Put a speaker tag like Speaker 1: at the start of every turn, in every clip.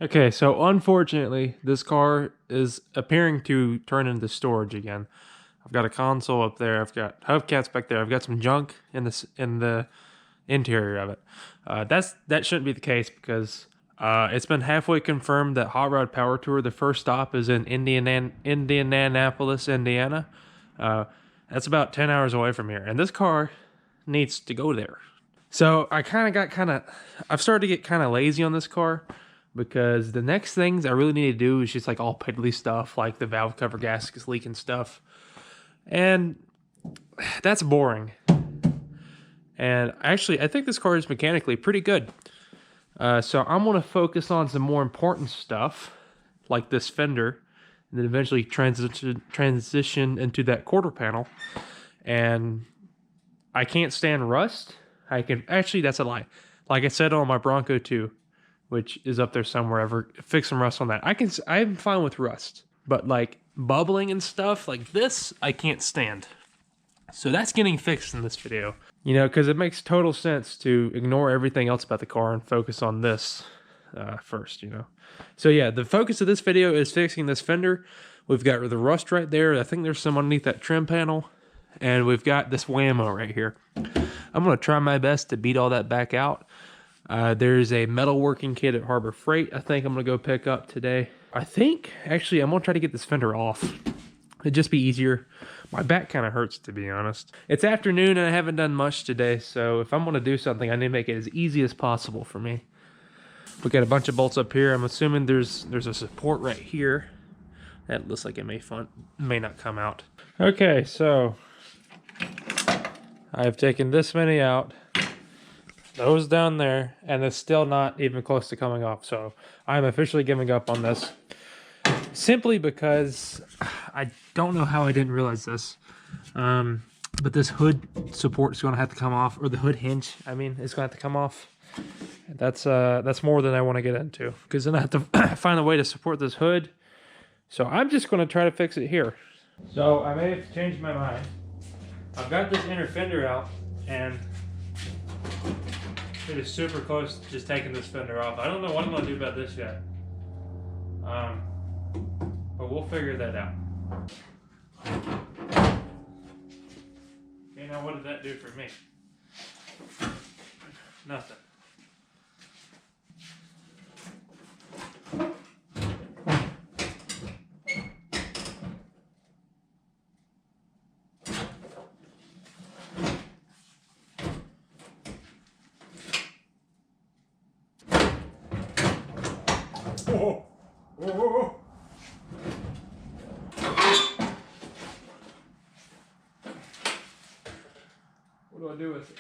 Speaker 1: Okay, so unfortunately, this car is appearing to turn into storage again. I've got a console up there. I've got hubcaps back there. I've got some junk in the interior of it. That shouldn't be the case because it's been halfway confirmed that Hot Rod Power Tour, the first stop is in Indianapolis, Indiana. That's about 10 hours away from here, and this car needs to go there. So I've started to get kind of lazy on this car because the next things I really need to do is just like all piddly stuff, like the valve cover gaskets leaking stuff. And that's boring. And actually, I think this car is mechanically pretty good. So I'm going to focus on some more important stuff, like this fender, and then eventually transition into that quarter panel. And I can't stand rust. Actually, that's a lie. Like I said on my Bronco 2, which is up there somewhere, ever fix some rust on that. I'm fine with rust, but like bubbling and stuff like this, I can't stand. So that's getting fixed in this video. You know, because it makes total sense to ignore everything else about the car and focus on this first, you know. So yeah, the focus of this video is fixing this fender. We've got the rust right there. I think there's some underneath that trim panel. And we've got this whammo right here. I'm going to try my best to beat all that back out. There's a metalworking kit at Harbor Freight I think I'm going to go pick up today. Actually, I'm going to try to get this fender off. It'd just be easier. My back kind of hurts, to be honest. It's afternoon and I haven't done much today, so if I'm going to do something, I need to make it as easy as possible for me. We got a bunch of bolts up here. I'm assuming there's a support right here. That looks like it may not come out. Okay, so I've taken this many out, those down there, and it's still not even close to coming off. So I'm officially giving up on this. Simply because I don't know how I didn't realize this. But this hood support is going to have to come off, or the hood hinge, I mean, it's going to have to come off. That's more than I want to get into, because then I have to find a way to support this hood. So I'm just going to try to fix it here. So I may have changed my mind. I've got this inner fender out, and it is super close to just taking this fender off. I don't know what I'm going to do about this yet. But we'll figure that out. Okay, now what did that do for me? Nothing. Whoa. Whoa. What do I do with it?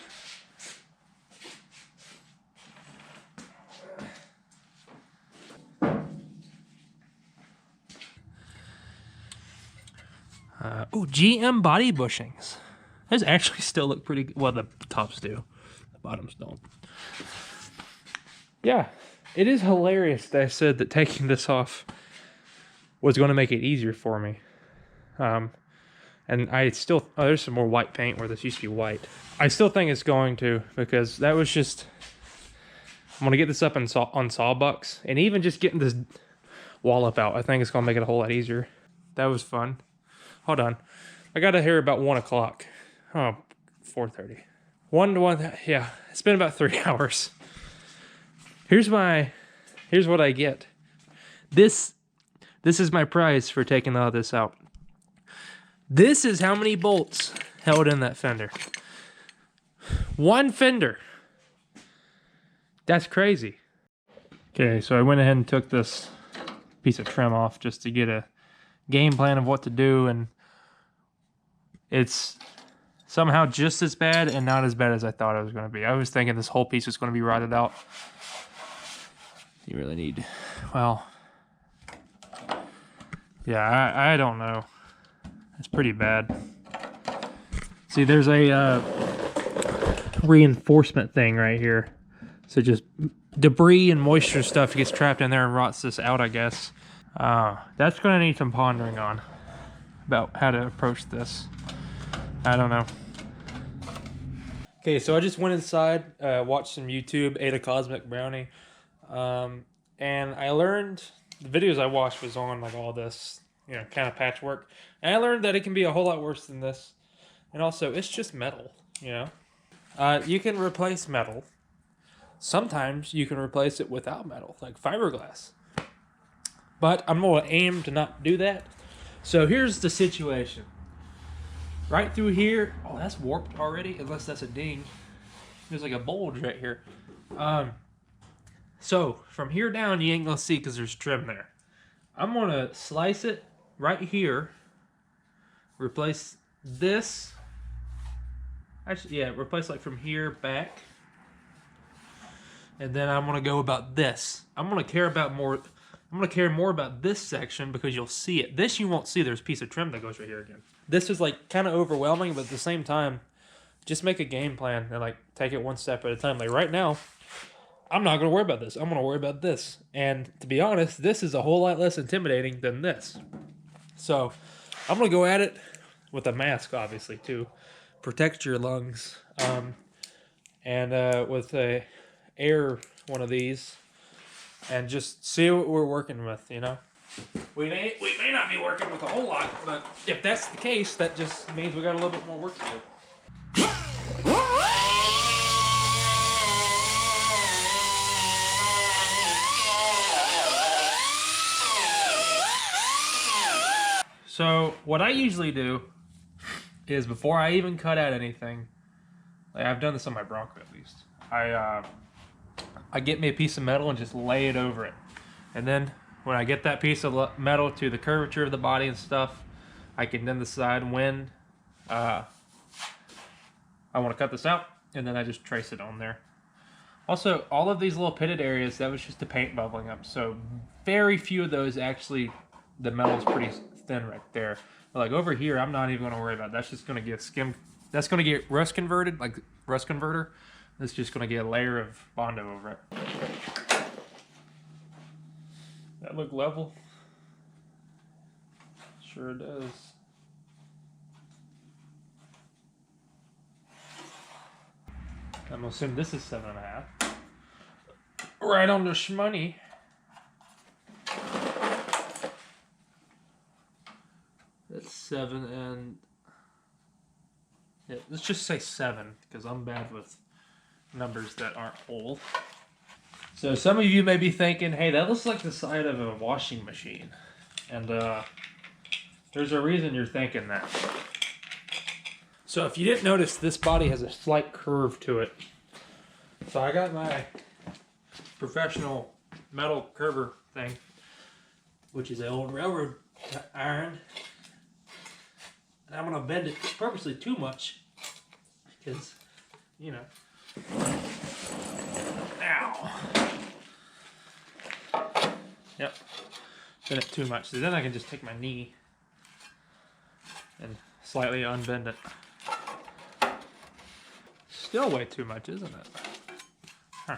Speaker 1: GM body bushings. Those actually still look pretty good. Well, the tops do. The bottoms don't. Yeah, it is hilarious that I said that taking this off was going to make it easier for me. And I still... Oh, there's some more white paint where this used to be white. I still think it's going to, because that was just... I'm going to get this up on sawbucks. And even just getting this wall up out, I think it's going to make it a whole lot easier. That was fun. Hold on. I got to here about 1 o'clock. Oh, 4:30. 1 to 1. Yeah, it's been about 3 hours. Here's what I get. This is my prize for taking all this out. This is how many bolts held in that fender. One fender. That's crazy. Okay, so I went ahead and took this piece of trim off just to get a game plan of what to do, and it's somehow just as bad and not as bad as I thought it was going to be. I was thinking this whole piece was going to be rotted out. You really need... Well... Yeah, I don't know. It's pretty bad. See, there's a reinforcement thing right here. So just debris and moisture stuff gets trapped in there and rots this out, I guess. That's going to need some pondering on about how to approach this. I don't know. Okay, so I just went inside, watched some YouTube, ate a Cosmic Brownie, and I learned the videos I watched was on like all this, you know, kind of patchwork, and I learned that it can be a whole lot worse than this. And also, it's just metal, you know. You can replace metal. Sometimes you can replace it without metal, like fiberglass. But I'm going to aim to not do that. So here's the situation. Right through here. Oh, that's warped already, unless that's a ding. There's like a bulge right here. So from here down, you ain't going to see because there's trim there. I'm going to slice it right here. Replace this. Actually, yeah, replace like from here back. And then I'm going to go about this. I'm going to care more about this section because you'll see it. This you won't see. There's a piece of trim that goes right here again. This is like kind of overwhelming, but at the same time, just make a game plan and like take it one step at a time. Like right now, I'm not going to worry about this. I'm going to worry about this. And to be honest, this is a whole lot less intimidating than this. So I'm going to go at it with a mask, obviously, to protect your lungs. And with a one of these, and just see what we're working with, you know. We may not be working with a whole lot, but if that's the case, that just means we got a little bit more work to do. So what I usually do is before I even cut out anything, like I've done this on my Bronco at least, I get me a piece of metal and just lay it over it. And then when I get that piece of metal to the curvature of the body and stuff, I can then decide when I want to cut this out, and then I just trace it on there. Also, all of these little pitted areas, that was just the paint bubbling up. So very few of those actually, the metal's pretty thin right there. But like over here, I'm not even going to worry about it. That's just going to get that's going to get rust converted, like rust converter. It's just going to get a layer of Bondo over it. That look level? Sure does. I'm assuming this is 7.5. Right on the shmoney. That's 7 and... yeah, let's just say 7, because I'm bad with numbers that aren't whole. So some of you may be thinking, hey, that looks like the side of a washing machine. And there's a reason you're thinking that. So if you didn't notice, this body has a slight curve to it. So I got my professional metal curver thing, which is an old railroad iron. And I'm going to bend it purposely too much because, you know. Ow. Yep. Bend it too much. So then I can just take my knee and slightly unbend it. Still way too much, isn't it? Huh.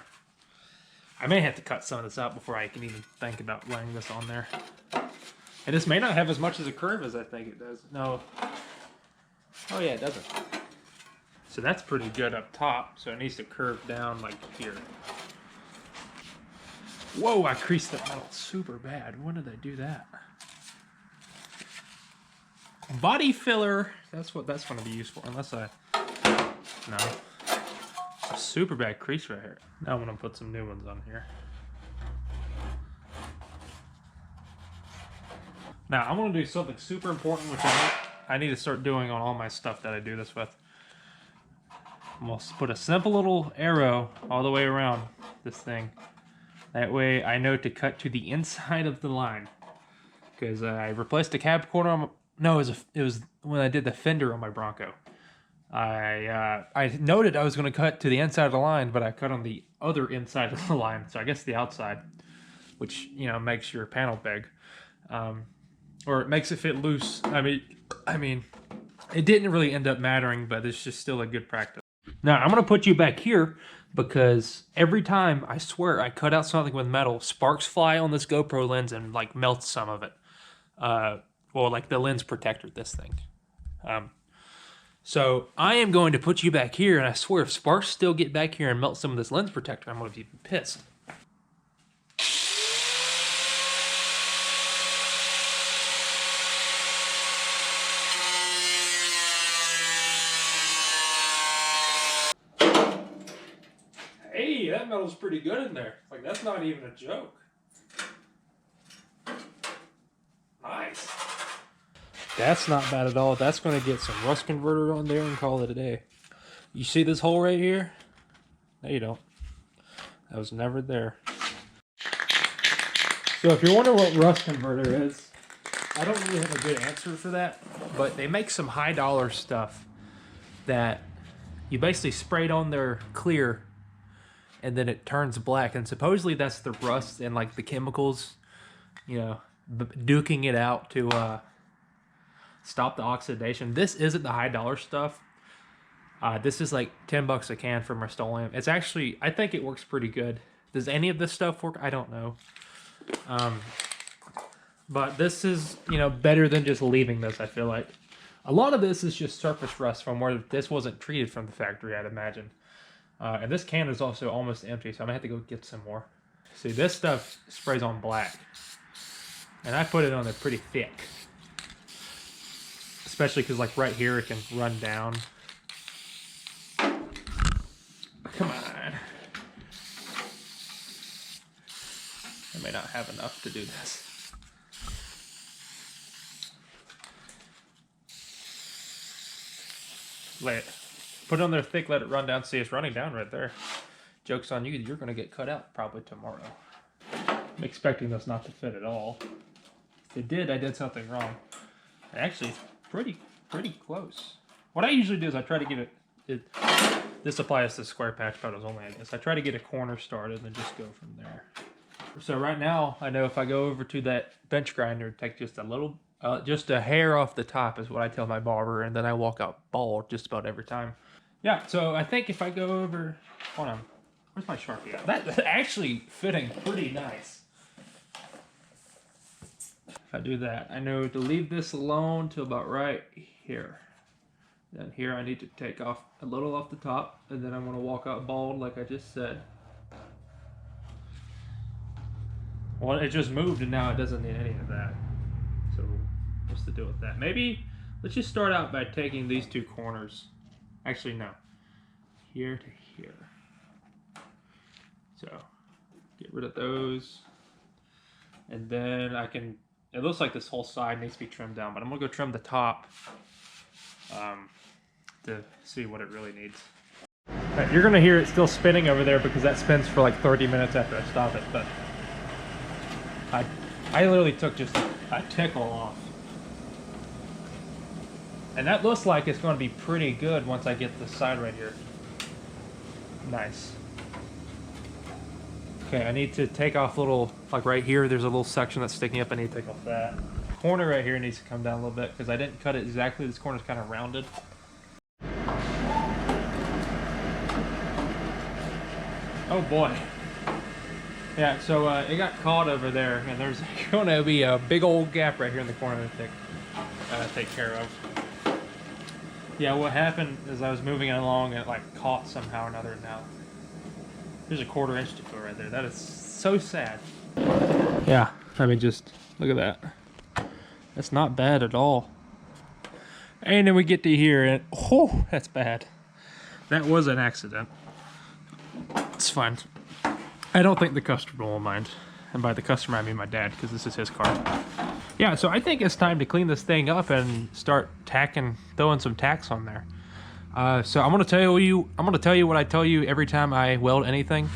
Speaker 1: I may have to cut some of this out before I can even think about laying this on there. And this may not have as much as a curve as I think it does. No. Oh yeah, it doesn't. So that's pretty good up top, so it needs to curve down like here. Whoa, I creased that metal super bad. When did I do that? Body filler, that's what that's going to be used for, unless I... no. It's a super bad crease right here. Now I'm going to put some new ones on here. Now I'm going to do something super important, which I need to start doing on all my stuff that I do this with. I'm going to put a simple little arrow all the way around this thing. That way I know to cut to the inside of the line. Because I replaced the cab corner on my... no, it was when I did the fender on my Bronco. I noted I was going to cut to the inside of the line, but I cut on the other inside of the line. So I guess the outside, which, you know, makes your panel big. Or it makes it fit loose. I mean, it didn't really end up mattering, but it's just still a good practice. Now, I'm going to put you back here because every time, I swear, I cut out something with metal, sparks fly on this GoPro lens and, like, melt some of it. Well, like the lens protector, this thing. So I am going to put you back here, and I swear, if sparks still get back here and melt some of this lens protector, I'm going to be pissed. rattles pretty good in there. Like, that's not even a joke. Nice. That's not bad at all. That's going to get some rust converter on there and call it a day. You see this hole right here? No, you don't. That was never there. So if you're wondering what rust converter is, I don't really have a good answer for that, but they make some high dollar stuff that you basically spray it on there clear and then it turns black, and supposedly that's the rust and like the chemicals, you know, duking it out to stop the oxidation. This isn't the high dollar stuff. This is like $10 a can from Rust-Oleum. It's actually, I think it works pretty good. Does any of this stuff work? I don't know. But this is, you know, better than just leaving this, I feel like. A lot of this is just surface rust from where this wasn't treated from the factory, I'd imagine. And this can is also almost empty, so I'm gonna have to go get some more. See, this stuff sprays on black. And I put it on there pretty thick. Especially because, like, right here it can run down. Come on. I may not have enough to do this. Put it on there thick, let it run down. See, it's running down right there. Joke's on you, you're gonna get cut out probably tomorrow. I'm expecting this not to fit at all. If it did, I did something wrong. Actually, it's pretty close. What I usually do is I try to get this applies to square patch pedals only, I guess. I try to get a corner started and then just go from there. So right now, I know if I go over to that bench grinder, take just a little, just a hair off the top is what I tell my barber, and then I walk out bald just about every time. Yeah, so I think if I go over, hold on, where's my Sharpie at? That's actually fitting pretty nice. If I do that, I know to leave this alone till about right here. Then here I need to take off a little off the top, and then I'm gonna walk out bald like I just said. Well, it just moved and now it doesn't need any of that. So what's the deal with that? Maybe let's just start out by taking these two corners. Actually, no. Here to here. So get rid of those. And then I can, it looks like this whole side needs to be trimmed down, but I'm gonna go trim the top to see what it really needs. Right, you're gonna hear it still spinning over there because that spins for like 30 minutes after I stop it, but I literally took just a tickle off. And that looks like it's going to be pretty good once I get this side right here. Nice. Okay, I need to take off a little, like right here, there's a little section that's sticking up. I need to take off that. Corner right here needs to come down a little bit because I didn't cut it exactly. This corner's kind of rounded. Oh boy. Yeah, so it got caught over there, and there's going to be a big old gap right here in the corner to take care of. Yeah, what happened is I was moving it along and it like caught somehow or another. Now there's a 1/4 inch to go right there. That is so sad. Yeah, I mean, just look at that. That's not bad at all. And then we get to here and oh, that's bad. That was an accident. It's fine. I don't think the customer will mind. And by the customer, I mean my dad, because this is his car. Yeah, so I think it's time to clean this thing up and start throwing some tacks on there. So I'm gonna tell you what I tell you every time I weld anything.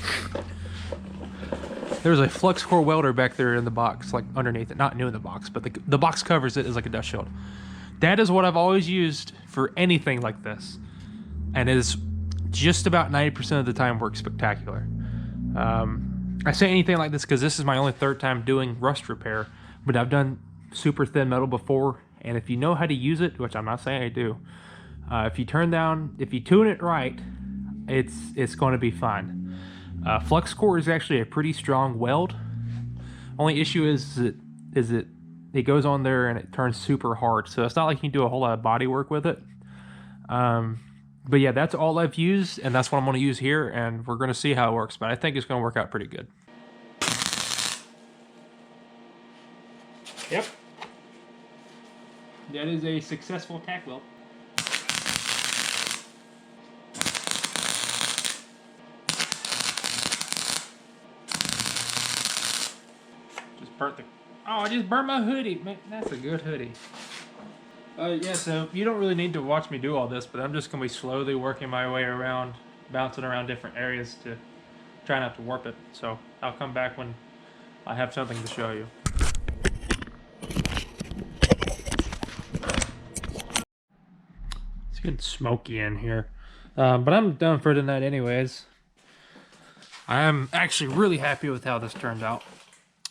Speaker 1: There's a flux core welder back there in the box, like underneath it. Not new in the box, but the box covers it as like a dust shield. That is what I've always used for anything like this, and it is just about 90% of the time works spectacular. I say anything like this because this is my only 3rd time doing rust repair, but I've done super thin metal before, and if you know how to use it, which I'm not saying I do, if you tune it right, it's going to be fine. Flux core is actually a pretty strong weld. Only issue is it goes on there and it turns super hard, so it's not like you can do a whole lot of body work with it. But yeah, that's all I've used, and that's what I'm going to use here, and we're going to see how it works, but I think it's going to work out pretty good. Yep. That is a successful tack weld. burnt the... Oh, I just burnt my hoodie. Man, that's a good hoodie. Yeah, so you don't really need to watch me do all this, but I'm just going to be slowly working my way around, bouncing around different areas to try not to warp it. So I'll come back when I have something to show you. It's getting smoky in here. But I'm done for tonight anyways. I am actually really happy with how this turned out.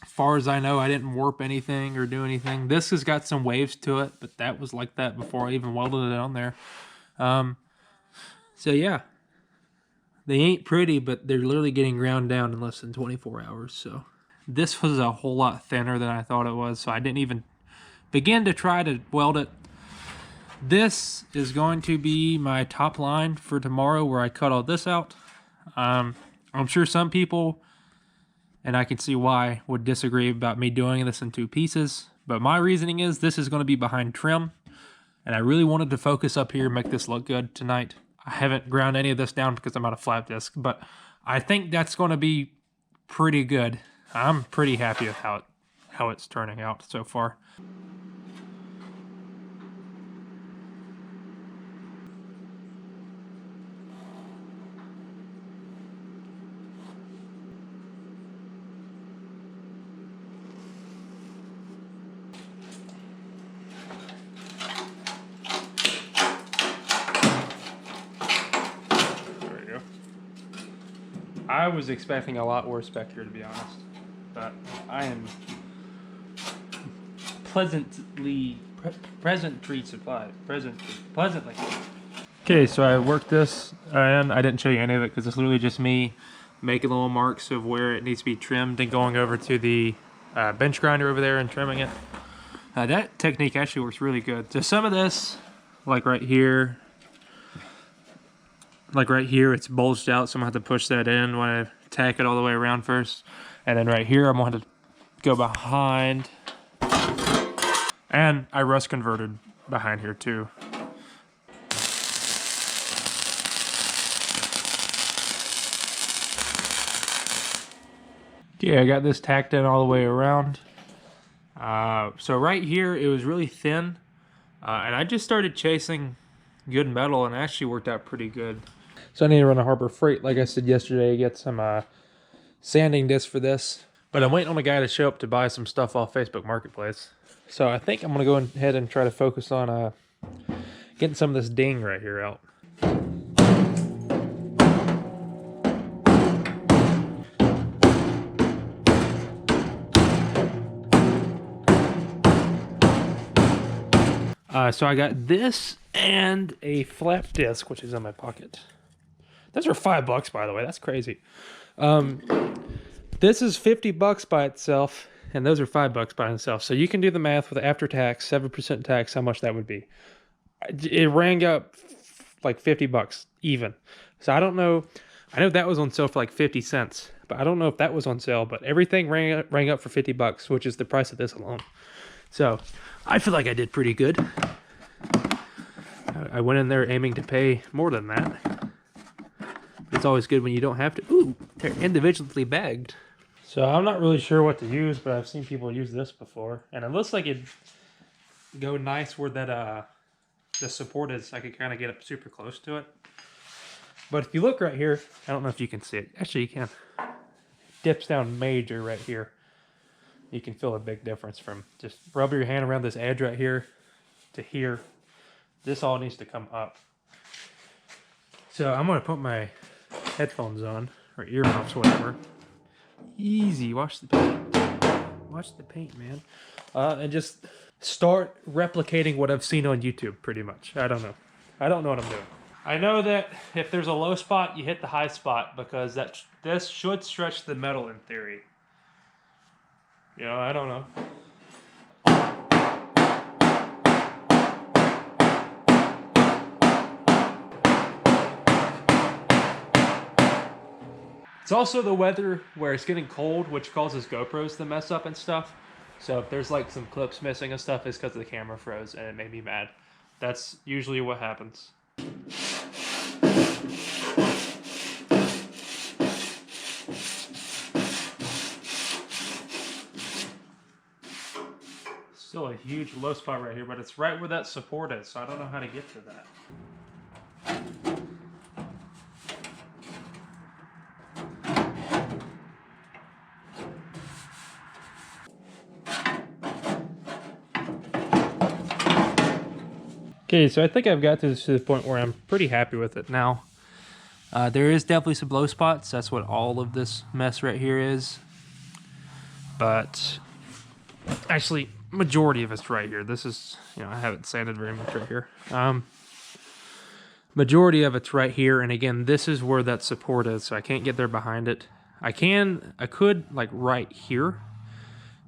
Speaker 1: As far as I know, I didn't warp anything or do anything. This has got some waves to it, but that was like that before I even welded it on there. So yeah, they ain't pretty, but they're literally getting ground down in less than 24 hours. So this was a whole lot thinner than I thought it was, so I didn't even begin to try to weld it. This is going to be my top line for tomorrow, where I cut all this out. I'm sure some people, and I can see why, would disagree about me doing this in 2 pieces. But my reasoning is this is going to be behind trim. And I really wanted to focus up here and make this look good tonight. I haven't ground any of this down because I'm out of flat disc. But I think that's going to be pretty good. I'm pretty happy with how it's turning out so far. I was expecting a lot worse back here, to be honest, but I am pleasantly pleasantly. Okay, so I worked this, and I didn't show you any of it because it's literally just me making little marks of where it needs to be trimmed and going over to the bench grinder over there and trimming it. That technique actually works really good. So some of this, like right here, it's bulged out, so I'm gonna have to push that in when I tack it all the way around first. And then right here, I'm gonna have to go behind. And I rust converted behind here too. Okay, I got this tacked in all the way around. So right here, it was really thin. And I just started chasing good metal, and it actually worked out pretty good. So I need to run a Harbor Freight, like I said yesterday, get some sanding discs for this. But I'm waiting on a guy to show up to buy some stuff off Facebook Marketplace. So I think I'm going to go ahead and try to focus on getting some of this ding right here out. So I got this and a flap disc, which is in my pocket. Those are $5, by the way. That's crazy. This is $50 by itself, and those are $5 by themselves. So you can do the math with after tax, 7% tax, how much that would be. It rang up like $50 even. So I don't know. I know that was on sale for like 50 cents, but I don't know if that was on sale. But everything rang up for $50, which is the price of this alone. So I feel like I did pretty good. I went in there aiming to pay more than that. It's always good when you don't have to. Ooh, they're individually bagged. So I'm not really sure what to use, but I've seen people use this before, and it looks like it'd go nice where that the support is. I could kind of get up super close to it. But if you look right here, I don't know if you can see it. Actually, you can. It dips down major right here. You can feel a big difference from just rub your hand around this edge right here to here. This all needs to come up. So I'm gonna put my headphones on, or earmuffs, whatever. Easy, watch the paint. Watch the paint, man. And just start replicating what I've seen on YouTube, pretty much. I don't know. I don't know what I'm doing. I know that if there's a low spot, you hit the high spot, because this should stretch the metal in theory. You know, I don't know. It's also the weather where it's getting cold, which causes GoPros to mess up and stuff. So if there's like some clips missing and stuff, it's because the camera froze and it made me mad. That's usually what happens. still a huge low spot right here, but it's right where that support is, so I don't know how to get to that. Okay, so I think I've got this to the point where I'm pretty happy with it now. There is definitely some low spots. That's what all of this mess right here is. But actually, majority of it's right here. This is, you know, I haven't sanded very much right here. Majority of it's right here, and again, this is where that support is, so I can't get there behind it. I could like right here,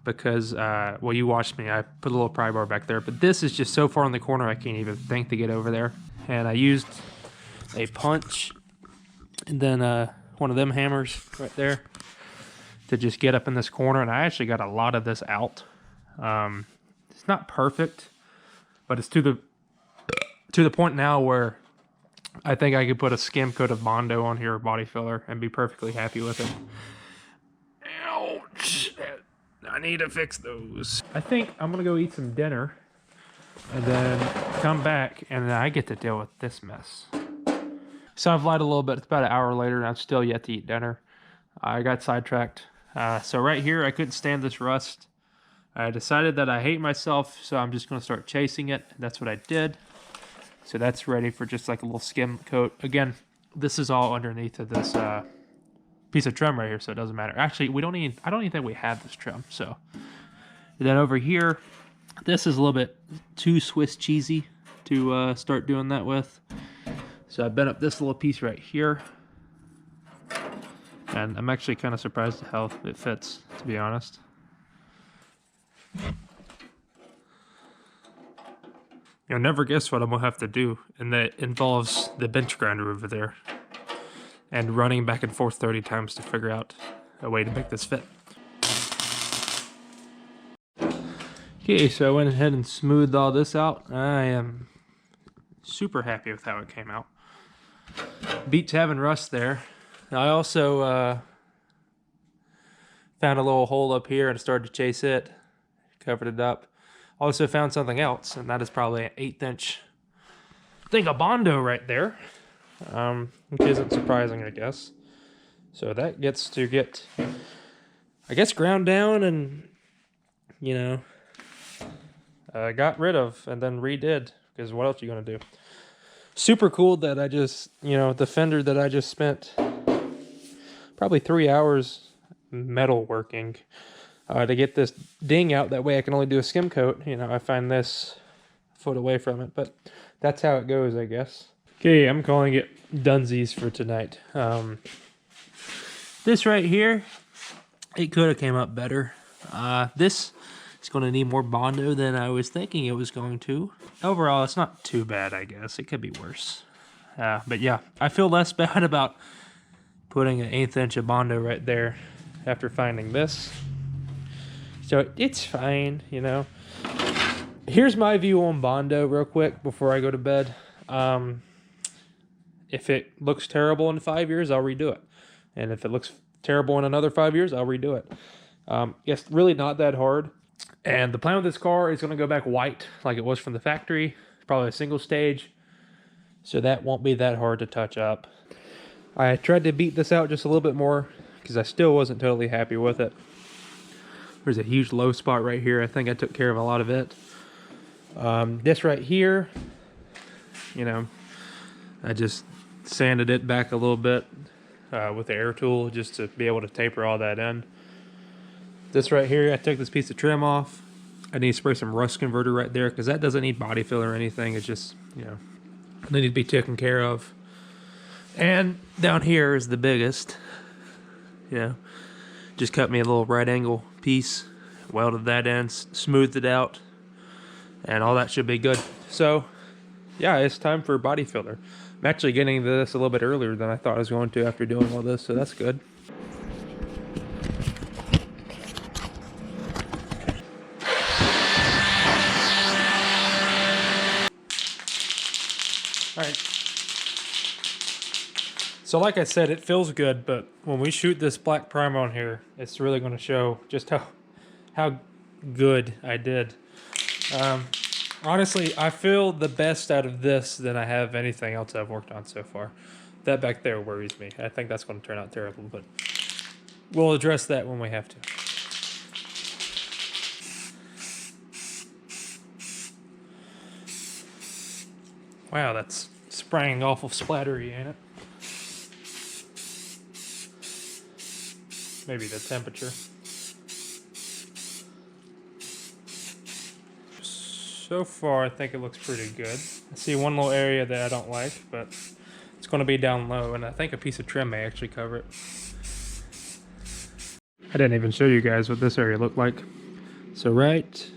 Speaker 1: because, well, you watched me, I put a little pry bar back there, but this is just so far in the corner I can't even think to get over there. And I used a punch, and then one of them hammers right there to just get up in this corner, and I actually got a lot of this out. It's not perfect, but it's to the point now where I think I could put a skim coat of Bondo on here, or body filler, and be perfectly happy with it. Ouch! I need to fix those. I think I'm gonna go eat some dinner, and then come back, and then I get to deal with this mess. So I've lied a little bit. It's about an hour later, and I'm still yet to eat dinner. I got sidetracked. So right here, I couldn't stand this rust. I decided that I hate myself, so I'm just gonna start chasing it. That's what I did. So that's ready for just like a little skim coat. Again, this is all underneath of this piece of trim right here, so it doesn't matter. Actually, I don't even think we have this trim. So and then over here, this is a little bit too Swiss cheesy to start doing that with. So I bent up this little piece right here, and I'm actually kind of surprised at how it fits, to be honest. You'll never guess what I'm gonna have to do, and that involves the bench grinder over there and running back and forth 30 times to figure out a way to make this fit. Okay, so I went ahead and smoothed all this out. I am super happy with how it came out. Beats having rust there. I also found a little hole up here and started to chase it, covered it up. Also found something else, and that is probably an 1/8 inch thing of Bondo right there, which isn't surprising, I guess. So that gets to get, I guess, ground down and, you know, got rid of and then redid, because what else are you going to do? Super cool that I just, you know, the Fender that I just spent probably 3 hours metal working to get this ding out. That way I can only do a skim coat. You know, I find this a foot away from it, but that's how it goes, I guess. Okay, I'm calling it dunsies for tonight. This right here, it could have came up better. This is going to need more Bondo than I was thinking it was going to. Overall, it's not too bad, I guess. It could be worse. But yeah, I feel less bad about putting an 1/8 inch of Bondo right there after finding this. So it's fine, you know. Here's my view on Bondo real quick before I go to bed. If it looks terrible in 5 years, I'll redo it. And if it looks terrible in another 5 years, I'll redo it. It's really not that hard. And the plan with this car is going to go back white like it was from the factory. Probably a single stage. So that won't be that hard to touch up. I tried to beat this out just a little bit more because I still wasn't totally happy with it. There's a huge low spot right here. I think I took care of a lot of it. This right here, you know, I just sanded it back a little bit with the air tool just to be able to taper all that in. This right here, I took this piece of trim off. I need to spray some rust converter right there because that doesn't need body filler or anything. It's just, you know, they need to be taken care of. And down here is the biggest, you know, just cut me a little right angle piece, welded that in, smoothed it out, and all that should be good. So yeah, it's time for body filler. I'm actually getting to this a little bit earlier than I thought I was going to after doing all this, so that's good. All right. So like I said, it feels good, but when we shoot this black primer on here, it's really going to show just how good I did. Honestly, I feel the best out of this than I have anything else I've worked on so far. That back there worries me. I think that's going to turn out terrible, but we'll address that when we have to. Wow, that's spraying awful splattery, ain't it? Maybe the temperature. So far, I think it looks pretty good. I see one little area that I don't like, but it's going to be down low, and I think a piece of trim may actually cover it. I didn't even show you guys what this area looked like. So right,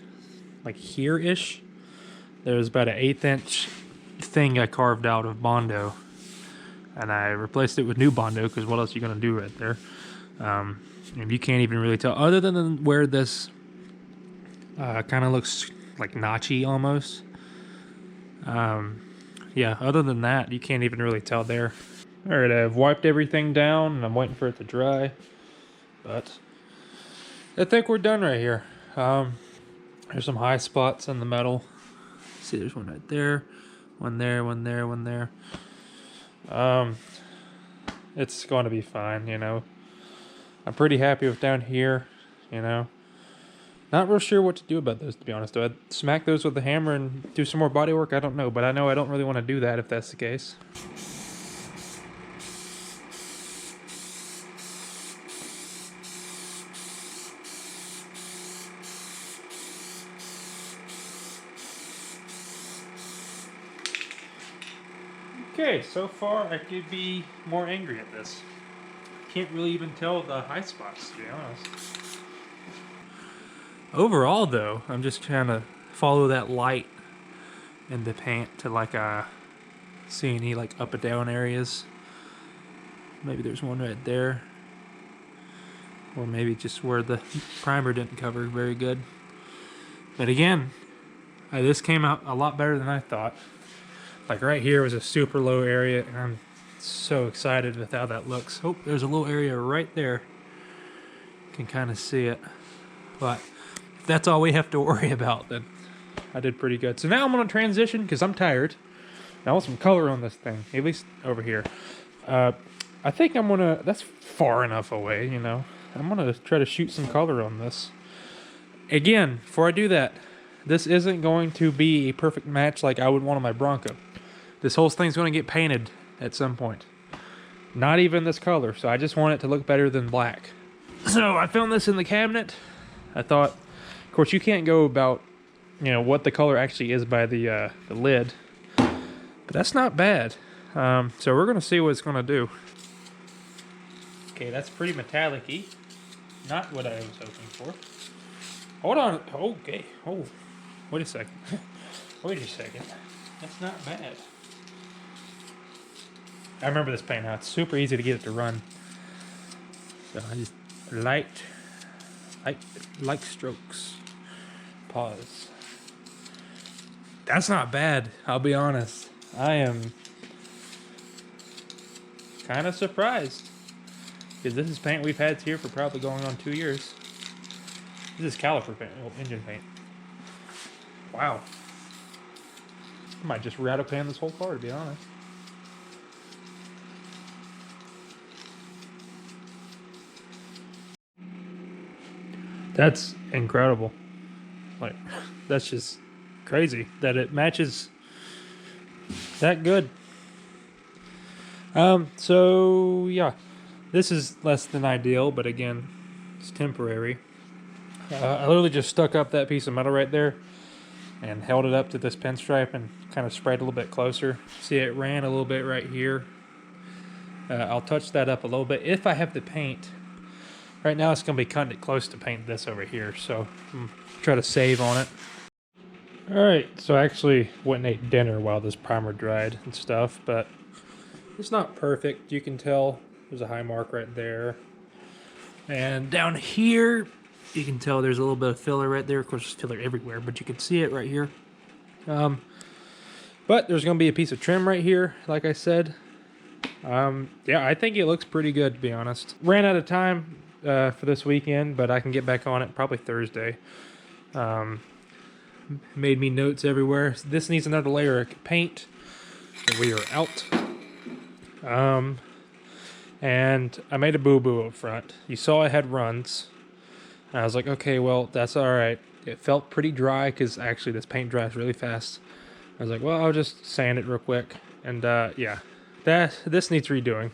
Speaker 1: like here-ish, there's about an 1/8 inch thing I carved out of Bondo, and I replaced it with new Bondo, because what else are you going to do right there? And you can't even really tell, other than where this kind of looks like notchy almost. Yeah, other than that, you can't even really tell there. All right, I've wiped everything down, and I'm waiting for it to dry, but I think we're done right here. There's some high spots in the metal. See, there's one right there, one there, one there, one there. It's going to be fine, you know. I'm pretty happy with down here, you know. Not real sure what to do about those, to be honest. Do I smack those with the hammer and do some more body work? I don't know, but I know I don't really want to do that if that's the case. Okay, so far I could be more angry at this. Can't really even tell the high spots, to be honest. Overall, though, I'm just trying to follow that light in the paint to like see any like up and down areas. Maybe there's one right there, or maybe just where the primer didn't cover very good. But again, this came out a lot better than I thought. Like right here was a super low area, and I'm so excited with how that looks. Oh, there's a little area right there. You can kind of see it. But if that's all we have to worry about, then I did pretty good. So now I'm going to transition because I'm tired. I want some color on this thing, at least over here. I think I'm going to, that's far enough away, you know. I'm going to try to shoot some color on this. Again, before I do that, this isn't going to be a perfect match like I would want on my Bronco. This whole thing's going to get painted at some point. Not even this color, so I just want it to look better than black. So I found this in the cabinet. I thought, of course, you can't go about, you know, what the color actually is by the lid. But that's not bad. So we're going to see what it's going to do. Okay, that's pretty metallic-y. Not what I was hoping for. Hold on. Okay. Oh, wait a second. Wait a second. That's not bad. I remember this paint now. It's super easy to get it to run. So I just light strokes. Pause. That's not bad, I'll be honest. I am kind of surprised, because this is paint we've had here for probably going on 2 years. This is caliper paint, engine paint. Wow. I might just rattle can this whole car, to be honest. That's incredible. Like, that's just crazy that it matches that good. So yeah, this is less than ideal, but again, it's temporary. I literally just stuck up that piece of metal right there and held it up to this pinstripe and kind of sprayed a little bit closer. See, it ran a little bit right here. I'll touch that up a little bit if I have the paint. Right now it's going to be cutting it close to paint this over here, so I'm try to save on it. Alright, so I actually went and ate dinner while this primer dried and stuff, but it's not perfect. You can tell there's a high mark right there. And down here, you can tell there's a little bit of filler right there. Of course, there's filler everywhere, but you can see it right here. But there's going to be a piece of trim right here, like I said. Yeah, I think it looks pretty good, to be honest. Ran out of time for this weekend, but I can get back on it probably Thursday. made me notes everywhere. This needs another layer of paint. So we are out. And I made a boo-boo up front. You saw I had runs. And I was like, okay, well, that's all right. It felt pretty dry because actually this paint dries really fast. I was like, well, I'll just sand it real quick. And yeah, this needs redoing.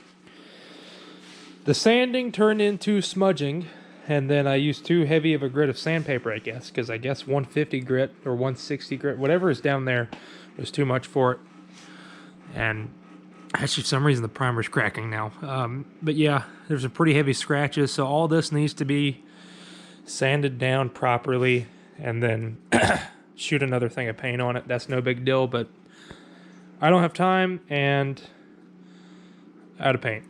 Speaker 1: The sanding turned into smudging, and then I used too heavy of a grit of sandpaper, I guess, because I guess 150 grit or 160 grit, whatever is down there, was too much for it. And actually, for some reason, the primer's cracking now. But yeah, there's some pretty heavy scratches, so all this needs to be sanded down properly, and then shoot another thing of paint on it. That's no big deal, but I don't have time and out of paint.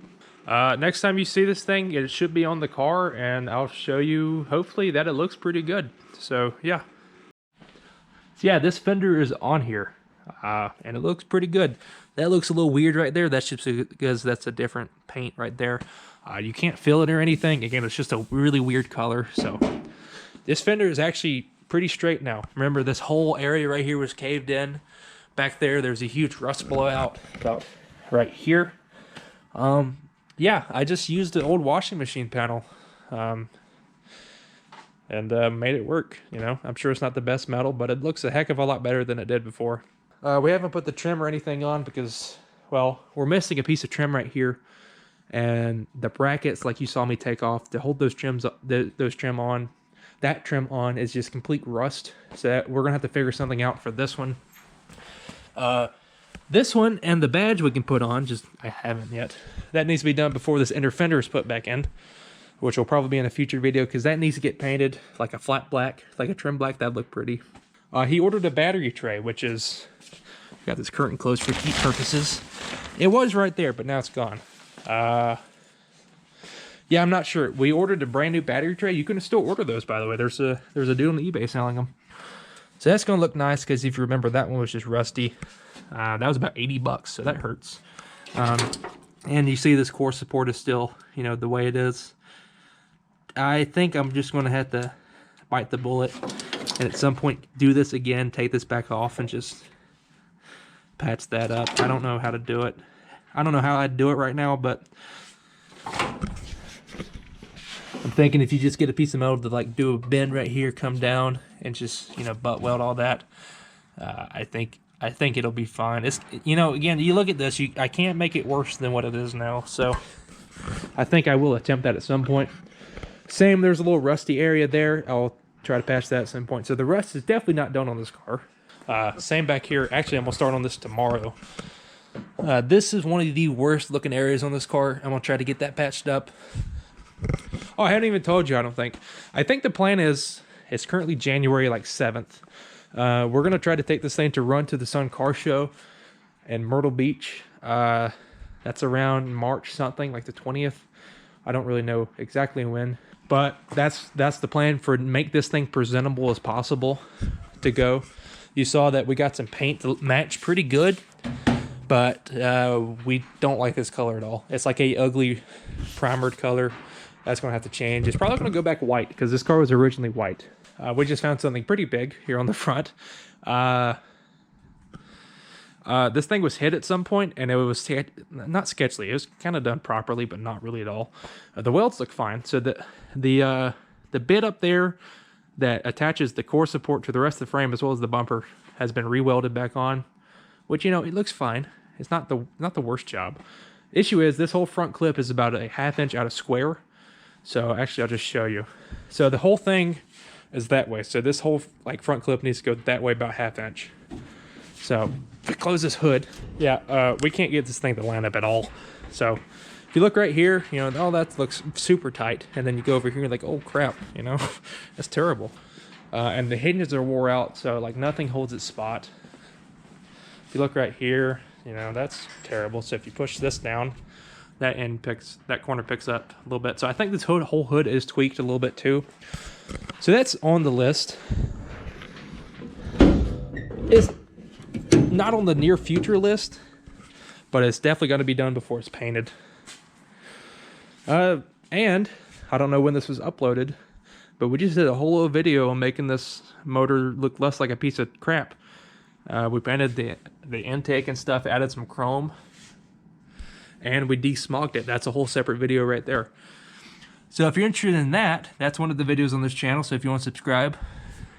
Speaker 1: Next time you see this thing, it should be on the car, and I'll show you, hopefully, that it looks pretty good. So, yeah. So, yeah, this fender is on here, and it looks pretty good. That looks a little weird right there. That's just because that's a different paint right there. You can't feel it or anything. Again, it's just a really weird color. So, this fender is actually pretty straight now. Remember, this whole area right here was caved in. Back there's a huge rust blowout about right here. Yeah, I just used the old washing machine panel and made it work. You know, I'm sure it's not the best metal, but it looks a heck of a lot better than it did before. We haven't put the trim or anything on because, well, we're missing a piece of trim right here, and the brackets, like you saw me take off to hold those trims, those trim on. That trim on is just complete rust, so we're gonna have to figure something out for this one. This one and the badge we can put on, just I haven't yet. That needs to be done before this inner fender is put back in, which will probably be in a future video because that needs to get painted like a flat black, like a trim black. That'd look pretty. He ordered a battery tray, which is, got this curtain closed for heat purposes. It was right there, but now it's gone. Yeah, I'm not sure. We ordered a brand new battery tray. You can still order those, by the way. There's a dude on eBay selling them. So that's gonna look nice because if you remember, that one was just rusty. That was about 80 bucks, so that hurts. And you see this core support is still, you know, the way it is. I think I'm just going to have to bite the bullet and at some point do this again, take this back off and just patch that up. I don't know how to do it. I don't know how I'd do it right now, but I'm thinking if you just get a piece of metal to like do a bend right here, come down and just, you know, butt weld all that, I think it'll be fine. It's, you know, again, you look at this, I can't make it worse than what it is now. So I think I will attempt that at some point. Same, there's a little rusty area there. I'll try to patch that at some point. So the rust is definitely not done on this car. Same back here. Actually, I'm gonna start on this tomorrow. This is one of the worst looking areas on this car. I'm gonna try to get that patched up. Oh, I haven't even told you, I don't think. I think the plan is, it's currently January like 7th. We're going to try to take this thing to Run to the Sun car show in Myrtle Beach. That's around March something, like the 20th. I don't really know exactly when, but that's the plan, for make this thing presentable as possible to go. You saw that we got some paint to match pretty good, but we don't like this color at all. It's like a ugly primered color. That's going to have to change. It's probably going to go back white because this car was originally white. We just found something pretty big here on the front. This thing was hit at some point, and it was not sketchily. It was kind of done properly, but not really at all. The welds look fine. So the bit up there that attaches the core support to the rest of the frame as well as the bumper has been re-welded back on, which, you know, it looks fine. It's not the worst job. Issue is this whole front clip is about a 1/2 inch out of square. So actually, I'll just show you. So the whole thing is that way. So this whole like front clip needs to go that way about 1/2 inch. So if we close this hood, yeah, we can't get this thing to line up at all. So if you look right here, you know, all that looks super tight. And then you go over here and like, oh crap, you know, that's terrible. And the hinges are wore out, so like nothing holds its spot. If you look right here, you know, that's terrible. So if you push this down, that corner picks up a little bit. So I think this whole hood is tweaked a little bit too. So that's on the list. It's not on the near future list, but it's definitely going to be done before it's painted. And I don't know when this was uploaded, But we just did a whole little video on making this motor look less like a piece of crap. We painted the intake and stuff, added some chrome, and we desmogged it. That's a whole separate video right there. So if you're interested in that, that's one of the videos on this channel. So if you want to subscribe,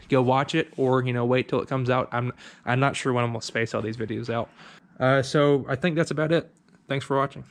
Speaker 1: go watch it, or wait till it comes out. I'm not sure when I'm gonna space all these videos out. So I think that's about it. Thanks for watching.